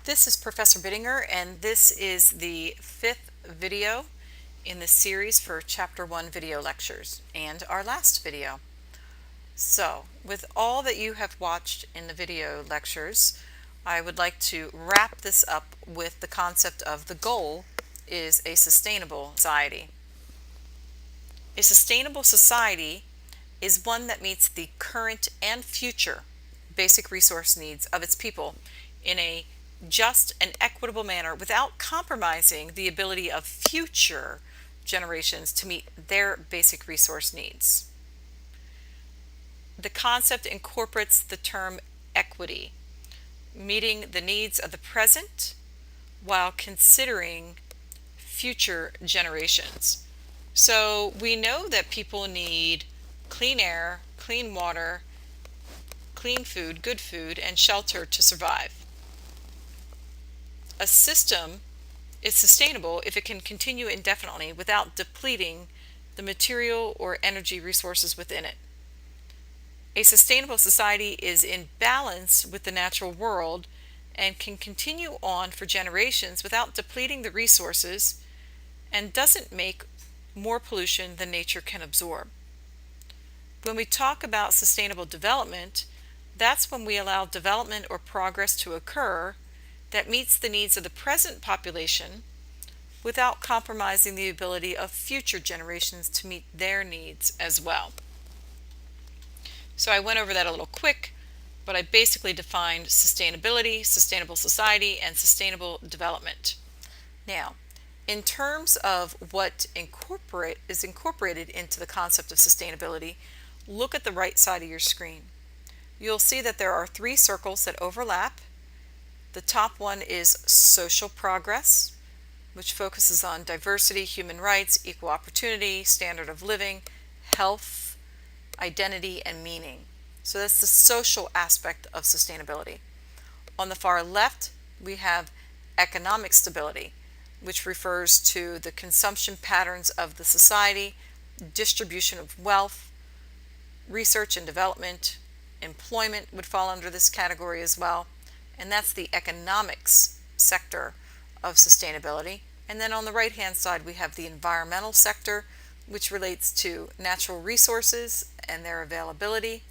This is Professor Bittinger, and this is the fifth video in the series for Chapter 1 video lectures and our last video. So, with all that you have watched in the video lectures, I would like to wrap this up with the concept of the goal is a sustainable society. A sustainable society is one that meets the current and future basic resource needs of its people in a just and equitable manner without compromising the ability of future generations to meet their basic resource needs. The concept incorporates the term equity, meeting the needs of the present while considering future generations. So we know that people need clean air, clean water, clean food, good food, and shelter to survive. A system is sustainable if it can continue indefinitely without depleting the material or energy resources within it. A sustainable society is in balance with the natural world and can continue on for generations without depleting the resources and doesn't make more pollution than nature can absorb. When we talk about sustainable development, that's when we allow development or progress to occur that meets the needs of the present population without compromising the ability of future generations to meet their needs as well. So I went over that a little quick, but I basically defined sustainability, sustainable society, and sustainable development. Now, in terms of what is incorporated into the concept of sustainability, look at the right side of your screen. You'll see that there are three circles that overlap. The top one is social progress, which focuses on diversity, human rights, equal opportunity, standard of living, health, identity, and meaning. So that's the social aspect of sustainability. On the far left, we have economic stability, which refers to the consumption patterns of the society, distribution of wealth, research and development, employment would fall under this category as well. And that's the economics sector of sustainability. And then on the right hand side we have the environmental sector, which relates to natural resources and their availability,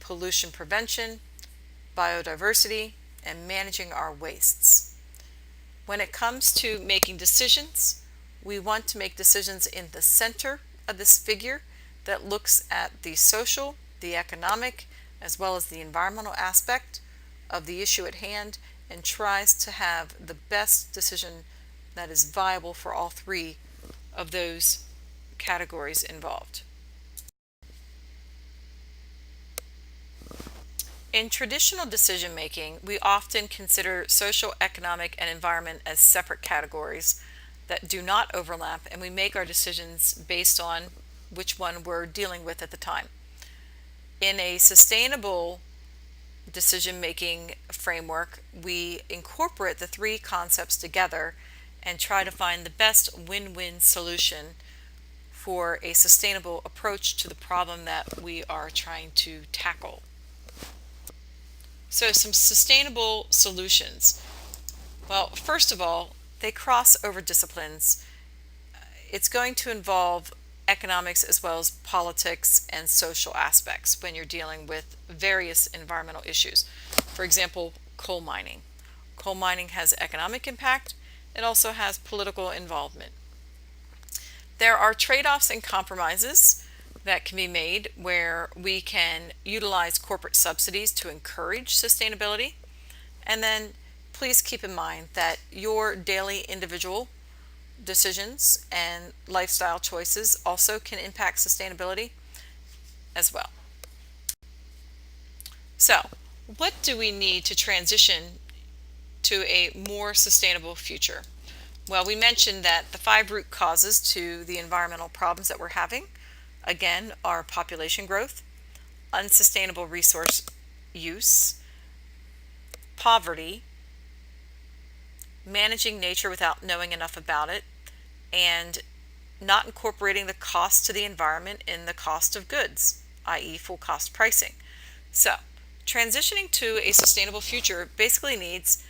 pollution prevention, biodiversity, and managing our wastes. When it comes to making decisions, we want to make decisions in the center of this figure that looks at the social, the economic, as well as the environmental aspect of the issue at hand and tries to have the best decision that is viable for all three of those categories involved. In traditional decision making, we often consider social, economic, and environment as separate categories that do not overlap, and we make our decisions based on which one we're dealing with at the time. In a sustainable decision-making framework, we incorporate the three concepts together and try to find the best win-win solution for a sustainable approach to the problem that we are trying to tackle. So some sustainable solutions. Well, first of all, they cross over disciplines. It's going to involve economics as well as politics and social aspects when you're dealing with various environmental issues. For example, coal mining. Coal mining has economic impact. It also has political involvement. There are trade-offs and compromises that can be made where we can utilize corporate subsidies to encourage sustainability. And then please keep in mind that your daily individual decisions and lifestyle choices also can impact sustainability as well. So, what do we need to transition to a more sustainable future? Well, we mentioned that the 5 root causes to the environmental problems that we're having, again, are population growth, unsustainable resource use, poverty, managing nature without knowing enough about it, and not incorporating the cost to the environment in the cost of goods, i.e. full cost pricing. So, Transitioning to a sustainable future basically needs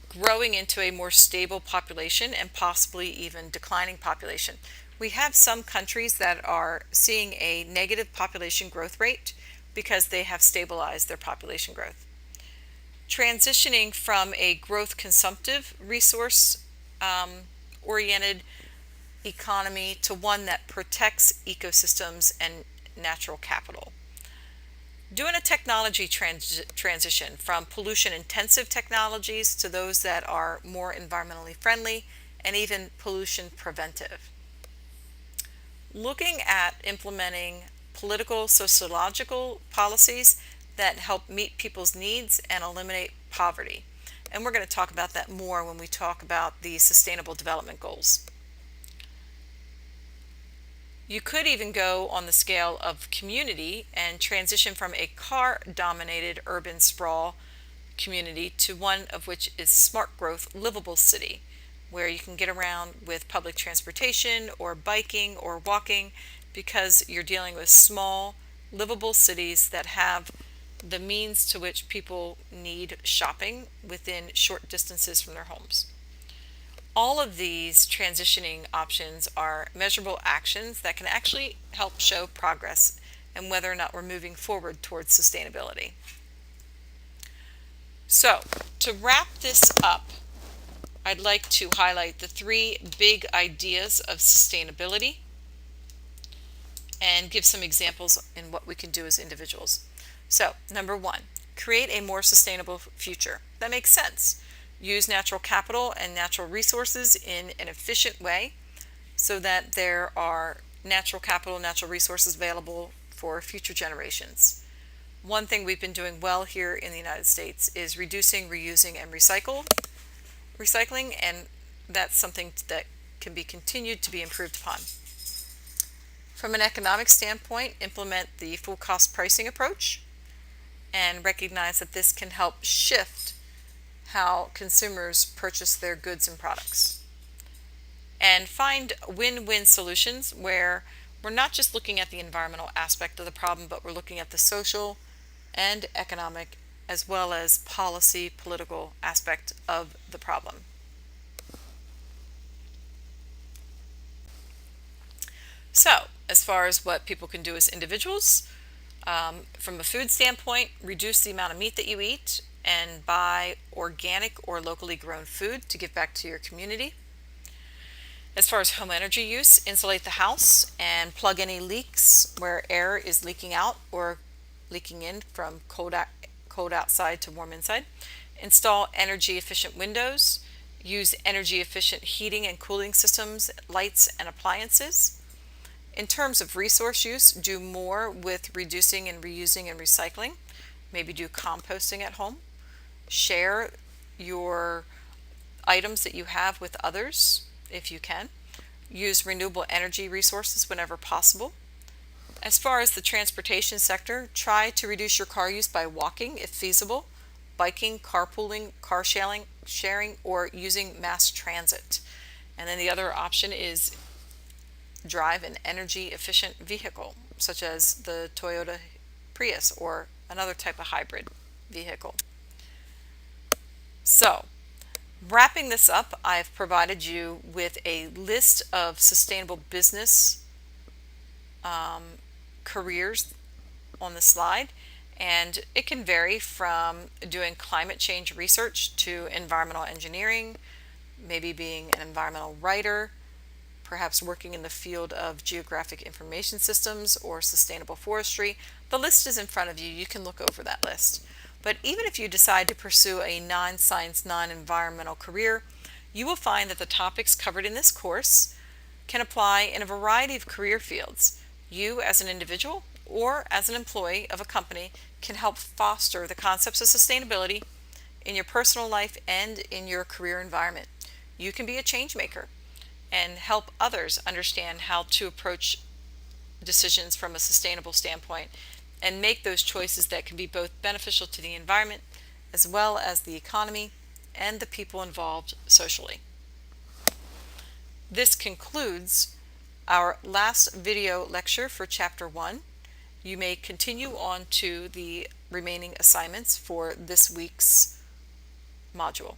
growing into a more stable population and possibly even declining population. We have some countries that are seeing a negative population growth rate because they have stabilized their population growth. Transitioning from a growth consumptive resource oriented economy to one that protects ecosystems and natural capital. Doing a technology transition from pollution intensive technologies to those that are more environmentally friendly and even pollution preventive. Looking at implementing political sociological policies that help meet people's needs and eliminate poverty. And we're going to talk about that more when we talk about the Sustainable Development Goals. You could even go on the scale of community and transition from a car-dominated urban sprawl community to one of which is smart growth livable city, where you can get around with public transportation or biking or walking because you're dealing with small, livable cities that have the means to which people need shopping within short distances from their homes. All of these transitioning options are measurable actions that can actually help show progress and whether or not we're moving forward towards sustainability. So, to wrap this up, I'd like to highlight the three big ideas of sustainability and give some examples in what we can do as individuals. So, number one, create a more sustainable future. That makes sense. Use natural capital and natural resources in an efficient way so that there are natural capital, natural resources available for future generations. One thing we've been doing well here in the United States is reducing, reusing, and recycling, and that's something that can be continued to be improved upon. From an economic standpoint, implement the full cost pricing approach and recognize that this can help shift how consumers purchase their goods and products. And find win-win solutions where we're not just looking at the environmental aspect of the problem, but we're looking at the social and economic as well as policy, political aspect of the problem. So, as far as what people can do as individuals, from a food standpoint, reduce the amount of meat that you eat and buy organic or locally grown food to give back to your community. As far as home energy use, insulate the house and plug any leaks where air is leaking out or leaking in from cold outside to warm inside. Install energy efficient windows. Use energy efficient heating and cooling systems, lights, and appliances. In terms of resource use, do more with reducing and reusing and recycling. Maybe do composting at home. Share your items that you have with others if you can. Use renewable energy resources whenever possible. As far as the transportation sector, try to reduce your car use by walking if feasible, biking, carpooling, car sharing, or using mass transit. And then the other option is drive an energy efficient vehicle, such as the Toyota Prius or another type of hybrid vehicle. So, wrapping this up, I've provided you with a list of sustainable business careers on the slide, and it can vary from doing climate change research to environmental engineering, maybe being an environmental writer, perhaps working in the field of geographic information systems or sustainable forestry. The list is in front of you. You can look over that list. But even if you decide to pursue a non-science, non-environmental career, you will find that the topics covered in this course can apply in a variety of career fields. You as an individual or as an employee of a company can help foster the concepts of sustainability in your personal life and in your career environment. You can be a change maker and help others understand how to approach decisions from a sustainable standpoint and make those choices that can be both beneficial to the environment as well as the economy and the people involved socially. This concludes our last video lecture for Chapter 1. You may continue on to the remaining assignments for this week's module.